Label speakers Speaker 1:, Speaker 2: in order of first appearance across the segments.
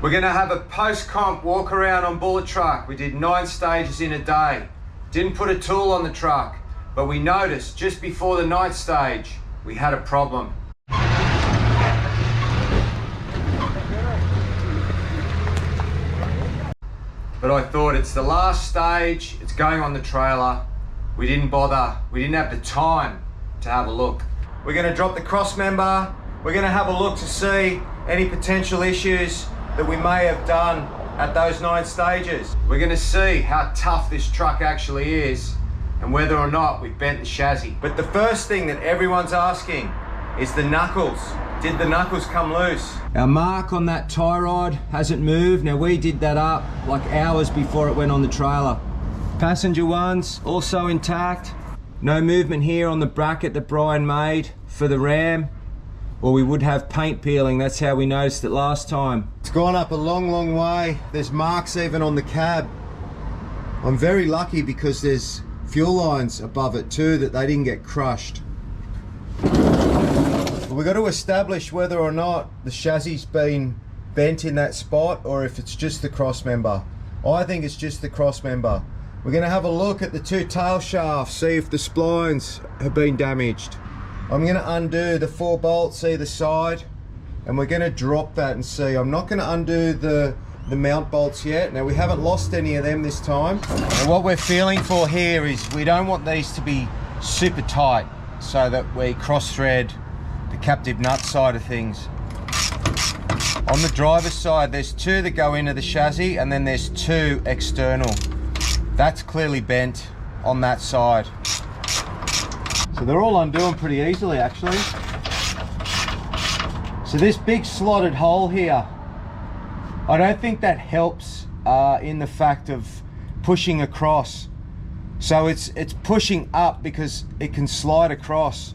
Speaker 1: We're gonna have a post-comp walk around on Bullet truck. We did 9 stages in a day. Didn't put a tool on the truck, but we noticed just before the 9th stage, we had a problem. But I thought it's the last stage, it's going on the trailer. We didn't bother, we didn't have the time to have a look. We're gonna drop the cross member. We're gonna have a look to see any potential issues that we may have done at those 9 stages. We're gonna see how tough this truck actually is and whether or not we've bent the chassis. But the first thing that everyone's asking is the knuckles. Did the knuckles come loose? Our mark on that tie rod hasn't moved. Now we did that up like hours before it went on the trailer. Passenger ones also intact. No movement here on the bracket that Brian made for the ram, or we would have paint peeling. That's how we noticed it last time. It's gone up a long way. There's marks even on the cab. I'm very lucky because there's fuel lines above it too that they didn't get crushed. We've got to establish whether or not the chassis been bent in that spot or if it's just the cross member. I think it's just the cross member. We're going to have a look at the 2 tail shafts, see if the splines have been damaged. I'm going to undo the 4 bolts either side and we're going to drop that and see. I'm not going to undo the mount bolts yet. Now we haven't lost any of them this time. And what we're feeling for here is we don't want these to be super tight so that we cross thread the captive nut side of things. On the driver's side there's 2 that go into the chassis and then there's 2 external. That's clearly bent on that side. So they're all undoing pretty easily actually. So this big slotted hole here, I don't think that helps in the fact of pushing across. So it's pushing up because it can slide across.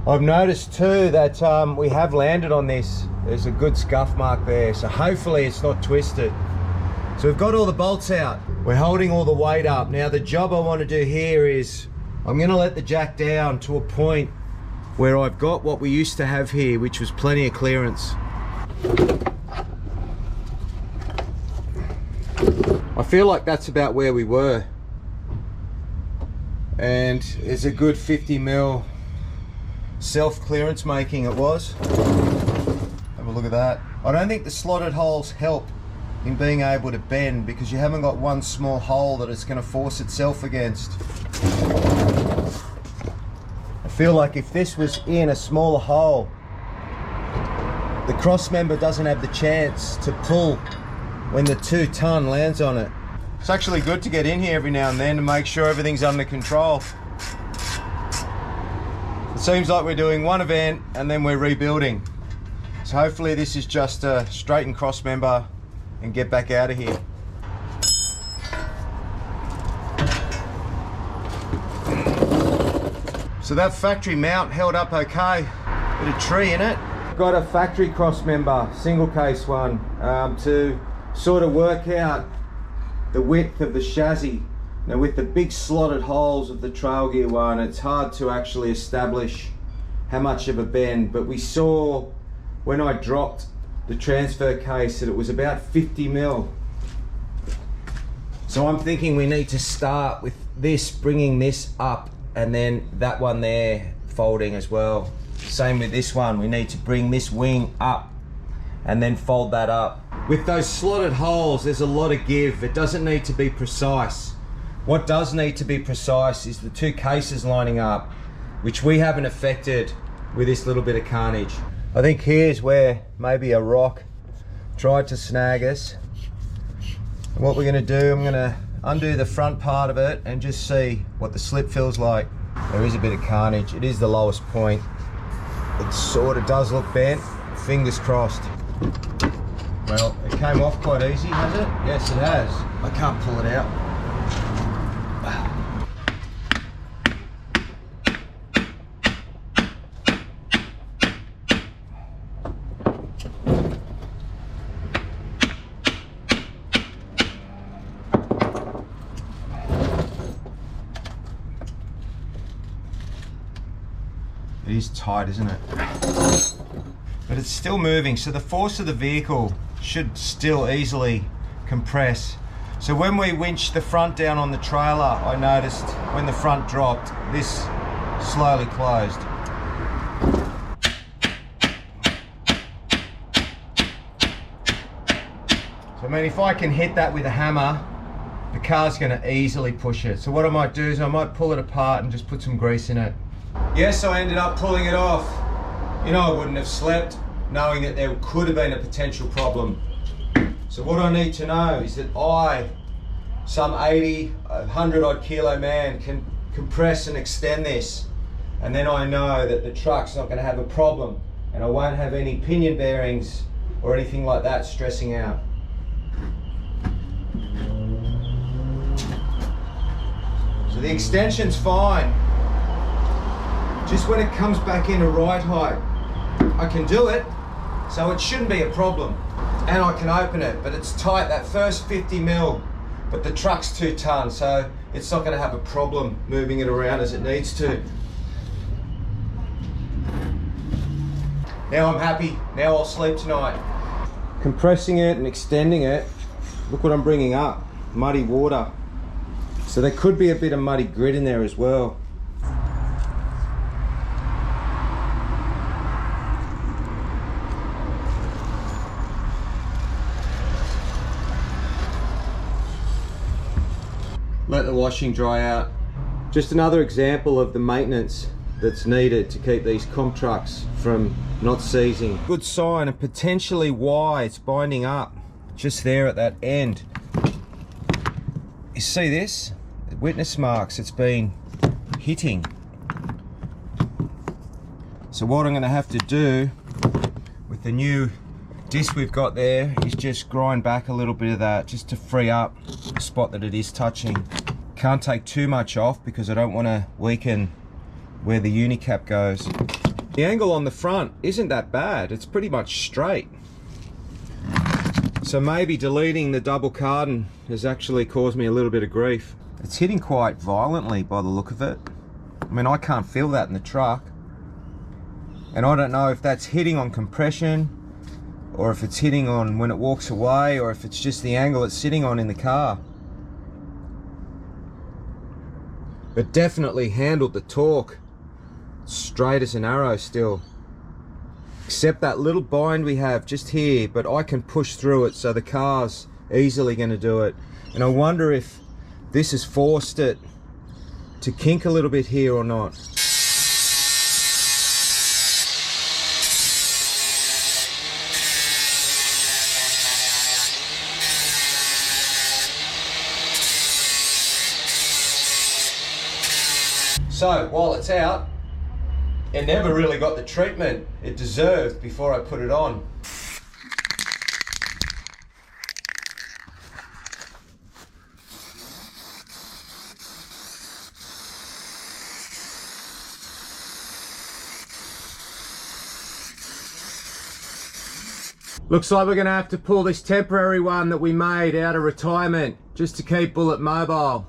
Speaker 1: I've noticed too that we have landed on this. There's a good scuff mark there, so hopefully it's not twisted. So we've got all the bolts out. We're holding all the weight up. Now the job I want to do here is I'm going to let the jack down to a point where I've got what we used to have here, which was plenty of clearance. I feel like that's about where we were. And it's a good 50 mil self-clearance making it was. Have a look at that. I don't think the slotted holes help in being able to bend because you haven't got one small hole that it's going to force itself against. I feel like if this was in a smaller hole, the cross member doesn't have the chance to pull when the 2 ton lands on it. It's actually good to get in here every now and then to make sure everything's under control. It seems like we're doing one event and then we're rebuilding. So hopefully this is just a straighten cross member and get back out of here. So that factory mount held up okay. Bit of tree in it. Got a factory cross member, single case one, to sort of work out the width of the chassis. Now with the big slotted holes of the trail gear one, it's hard to actually establish how much of a bend, but we saw when I dropped the transfer case that it was about 50 mil. So I'm thinking we need to start with this, bringing this up, and then that one there folding as well. Same with this one, we need to bring this wing up and then fold that up. With those slotted holes, there's a lot of give. It doesn't need to be precise. What does need to be precise is the 2 cases lining up, which we haven't affected with this little bit of carnage. I think here's where maybe a rock tried to snag us. And what we're going to do, I'm going to undo the front part of it and just see what the slip feels like. There is a bit of carnage. It is the lowest point. It sort of does look bent. Fingers crossed. Well, it came off quite easy, has it? Yes, it has. I can't pull it out. It is tight, isn't it? But it's still moving, so the force of the vehicle should still easily compress. So when we winched the front down on the trailer, I noticed when the front dropped, this slowly closed. So I mean, if I can hit that with a hammer, the car's going to easily push it. So what I might do is I might pull it apart and just put some grease in it. Yes, I ended up pulling it off. You know, I wouldn't have slept knowing that there could have been a potential problem. So what I need to know is that I, some 80, 100 odd kilo man, can compress and extend this. And then I know that the truck's not going to have a problem and I won't have any pinion bearings or anything like that stressing out. So the extension's fine. Just when it comes back into ride height, I can do it, so it shouldn't be a problem. And I can open it, but it's tight, that first 50 mil, but the truck's 2 ton, so it's not gonna have a problem moving it around as it needs to. Now I'm happy, now I'll sleep tonight. Compressing it and extending it, look what I'm bringing up, muddy water. So there could be a bit of muddy grit in there as well. Let the washing dry out. Just another example of the maintenance that's needed to keep these comp trucks from not seizing. Good sign and potentially why it's binding up just there at that end. You see this? Witness marks it's been hitting. So what I'm going to have to do with the new disc we've got there is just grind back a little bit of that just to free up the spot that it is touching. Can't take too much off because I don't want to weaken where the unicap goes. The angle on the front isn't that bad, it's pretty much straight. So maybe deleting the double cardan has actually caused me a little bit of grief. It's hitting quite violently by the look of it. I mean, I can't feel that in the truck. And I don't know if that's hitting on compression or if it's hitting on when it walks away or if it's just the angle it's sitting on in the car. But definitely handled the torque straight as an arrow still. Except that little bind we have just here, but I can push through it so the car's easily going to do it. And I wonder if this has forced it to kink a little bit here or not. So while it's out, it never really got the treatment it deserved before I put it on. Looks like we're gonna have to pull this temporary one that we made out of retirement just to keep Bullet mobile.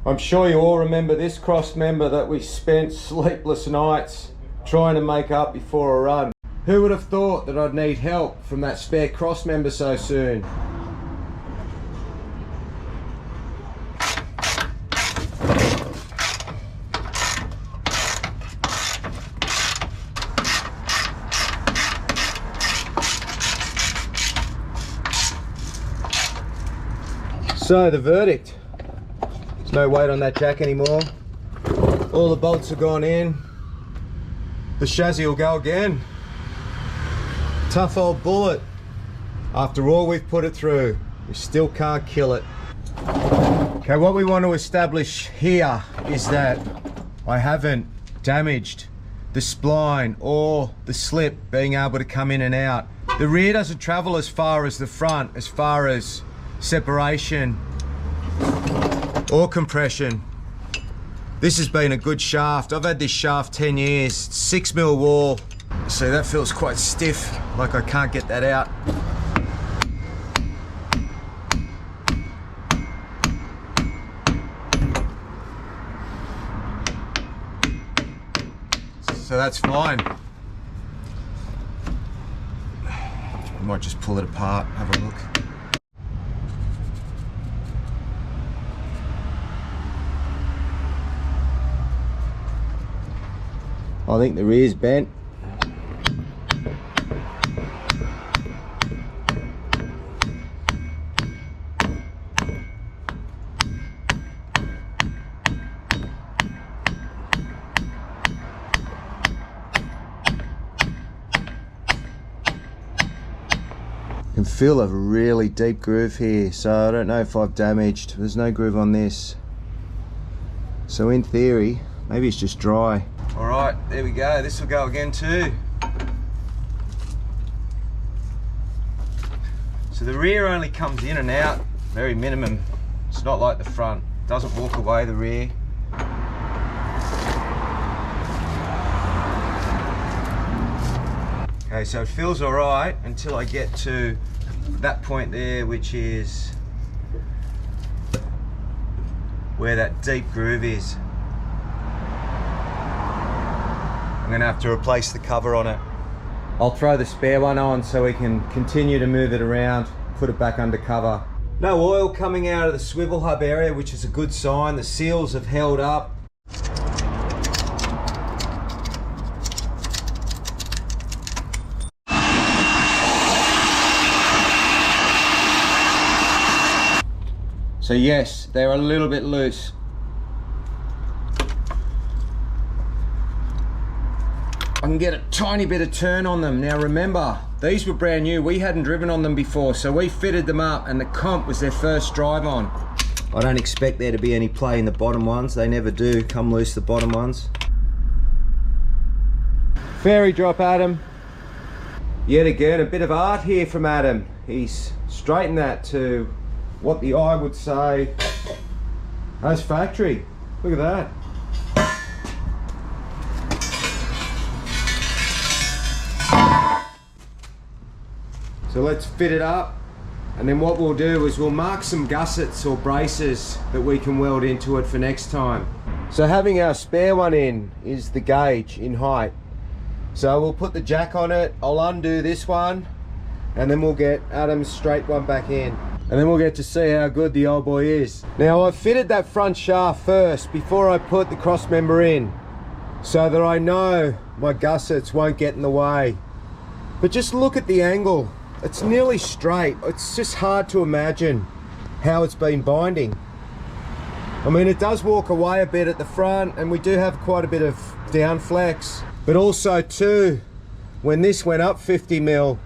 Speaker 1: I'm sure you all remember this cross member that we spent sleepless nights trying to make up before a run. Who would have thought that I'd need help from that spare cross member so soon? So the verdict. There's no weight on that jack anymore. All the bolts are gone in. The chassis will go again. Tough old Bullet. After all we've put it through, we still can't kill it. Okay, what we want to establish here is that I haven't damaged the spline or the slip being able to come in and out. The rear doesn't travel as far as the front, as far as separation or compression. This has been a good shaft. I've had this shaft 10 years, 6mm wall. See, that feels quite stiff, like I can't get that out. so that's fine. Might just pull it apart, have a look. I think the rear's bent. I can feel a really deep groove here, so I don't know if I've damaged. There's no groove on this, so in theory maybe it's just dry. All right, there we go. This will go again too. So the rear only comes in and out very minimum. It's not like the front. It doesn't walk away, the rear. Okay, so it feels all right until I get to that point there, which is where that deep groove is. I'm gonna have to replace the cover on it. I'll throw the spare one on so we can continue to move it around, put it back under cover. No oil coming out of the swivel hub area, which is a good sign. The seals have held up. So yes, they're a little bit loose. I can get a tiny bit of turn on them. Now remember, these were brand new. We hadn't driven on them before, so we fitted them up and the comp was their first drive on. I don't expect there to be any play in the bottom ones. They never do come loose, the bottom ones. Fairy drop Adam. Yet again, a bit of art here from Adam. He's straightened that to what the eye would say as factory. Look at that. So let's fit it up, and then what we'll do is we'll mark some gussets or braces that we can weld into it for next time. So having our spare one in is the gauge in height. So we'll put the jack on it, I'll undo this one, and then we'll get Adam's straight one back in. And then we'll get to see how good the old boy is. Now I've fitted that front shaft first before I put the cross member in, so that I know my gussets won't get in the way. But just look at the angle. It's nearly straight. It's just hard to imagine how it's been binding. I mean, it does walk away a bit at the front, and we do have quite a bit of down flex. But also too, when this went up 50 mil,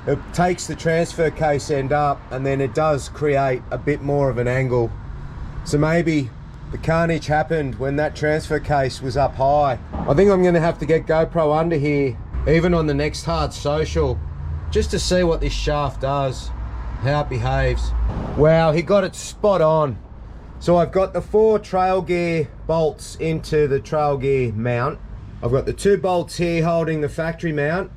Speaker 1: it takes the transfer case end up, and then it does create a bit more of an angle. So maybe the carnage happened when that transfer case was up high. I think I'm gonna have to get GoPro under here, even on the next hard social, just to see what this shaft does, how it behaves. Wow, he got it spot on. So I've got the 4 trail gear bolts into the trail gear mount. I've got the 2 bolts here holding the factory mount.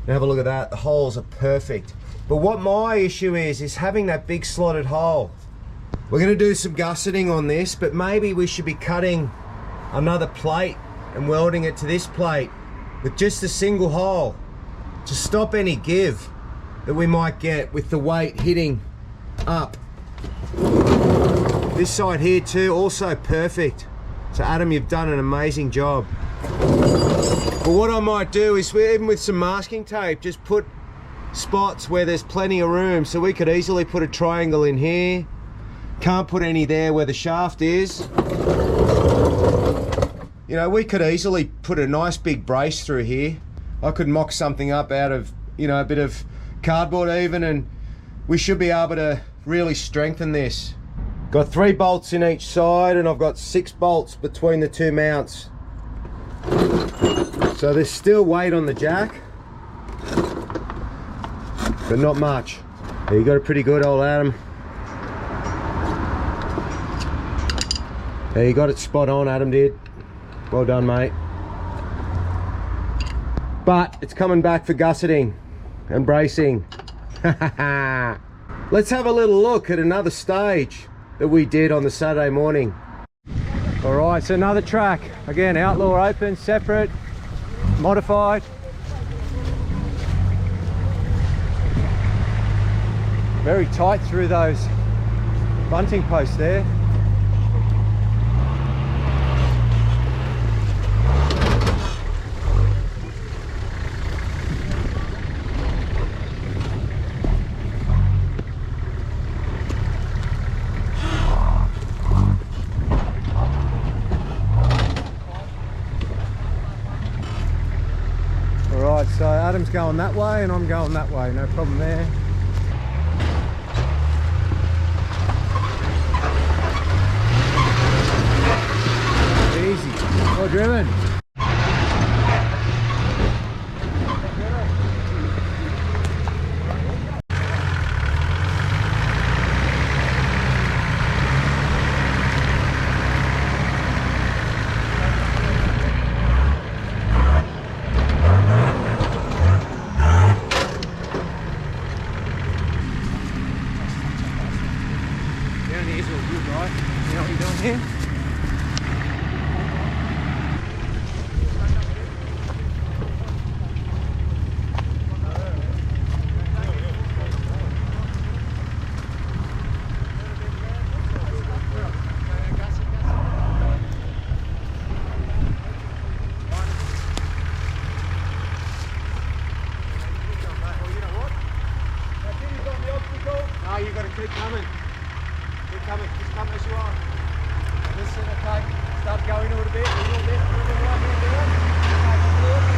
Speaker 1: And have a look at that, the holes are perfect. But what my issue is having that big slotted hole. We're gonna do some gusseting on this, but maybe we should be cutting another plate and welding it to this plate with just a single hole to stop any give that we might get with the weight hitting up. This side here too, also perfect. So Adam, you've done an amazing job. But what I might do is, even with some masking tape, just put spots where there's plenty of room, so we could easily put a triangle in here. Can't put any there where the shaft is. You know, we could easily put a nice big brace through here. I could mock something up out of, you know, a bit of cardboard even, and we should be able to really strengthen this. Got 3 bolts in each side, and I've got 6 bolts between the 2 mounts. So there's still weight on the jack, but not much. You got it pretty good, old Adam. Yeah, you got it spot on, Adam did. Well done, mate. But it's coming back for gusseting and bracing. Let's have a little look at another stage that we did on the Saturday morning. All right, so another track. Again, outlaw open, separate. modified. Very tight through those bunting posts there. Alright, so Adam's going that way and I'm going that way, no problem there. Easy, well driven. Down here's all good, right? You know what you're doing here? No, you've got to keep coming. Keep coming. Just come as you are. Listen, okay. Start going a little bit, right hand down. Okay,